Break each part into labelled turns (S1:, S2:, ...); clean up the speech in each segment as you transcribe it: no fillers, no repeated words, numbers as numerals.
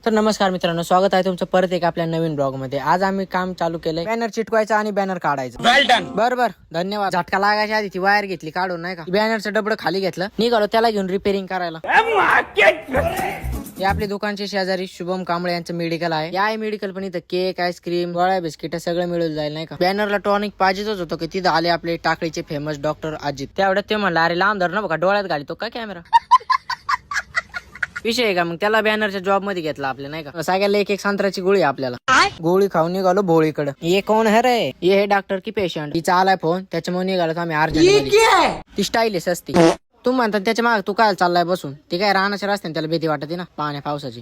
S1: तर नमस्कार मित्रांनो, स्वागत आहे तुमचं परत एक आपल्या नवीन ब्लॉग मध्ये। आज आम्ही काम चालू केलंय बॅनर चिटकवायचा आणि बॅनर काढायचं। बरोबर, धन्यवाद। झटका लागायच्या आधी ती वायर घेतली काढून, नाही का, बॅनरचं डबड खाली घेतलं, निघालो त्याला घेऊन रिपेअरिंग करायला। हे आपले दुकानचे शेजारी शुभम कांबळे यांचं मेडिकल आहे। या मेडिकल पण इथं केक, आईस्क्रीम, गोळ्या, बिस्किट सगळं मिळून जाईल, नाही का। बॅनरला टॉनिक पाहिजेच होतं की तिथं आले आपले टाकळीचे फेमस डॉक्टर अजित। त्यावेळेस ते म्हणलं, अरे लांब धर ना बघा, डोळ्यात घाली तो काय कॅमेरा विषय आहे का। मग त्याला बॅनरच्या जॉब मध्ये घेतला आपल्या, नाही का। सगळ्याला एक एक संत्र्याची गोळी आपल्याला, गोळी खाऊन निघालो भोळीकडे। ये कोण है रे? ये है डॉक्टर की पेशंट। तिचा आलाय फोन, त्याच्यामुळे निघालो आम्ही अर्जंट। ती स्टाईल आहे सस्ती। तू म्हणतात त्याच्या माग तू काय चाललाय बसून, ती काय राहण्याच्या रस्त्याने त्याला भीती वाटते ना पाण्या पावसाची।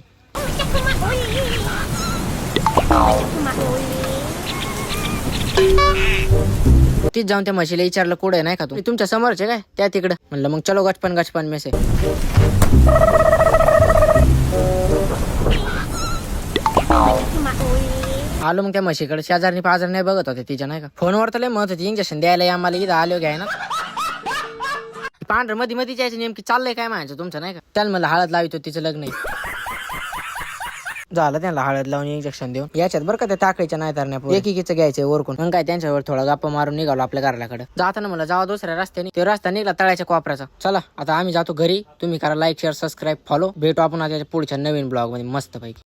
S1: तीच जाऊन त्या म्हशीला विचारलं कुठे, नाही का तू तुमच्या समोरचे काय त्या तिकडं। म्हणलं मग चलो गचपन गचपन मेसे। आलो मग त्या म्हशीकडे, शेजारनी पाजार नाही बघत होते तिच्या, नाही का। फोनवर तर लय मत होती इंजेक्शन द्यायला आम्हाला, इथं आलो घ्याय ना पांढर मध्ये मध्ये जायचं, नेमकी चाललंय काय म्हणायचं तुमचं, नाही का। त्याला मला हळद लावितो, तिचं लग्न आहे। झालं त्यांना हळद लावून इंजेक्शन देऊन। याच्यात बरं का त्या टाकळीच्या नाही तर एकीचं घ्यायचंय ओरकून। मग काय त्यांच्यावर थोडा गप्पा मारून निघालो आपल्या घराकडे। जाताना मला जावा दुसऱ्या रस्त्याने, तो रस्ता निघाला तळ्याच्या कोपऱ्याचा। चला आता आम्ही जातो घरी। तुम्ही करा लाईक, शेअर, सबस्क्राईब, फॉलो। भेटू आपण आता पुढच्या नवीन ब्लॉग मध्ये मस्त पैकी।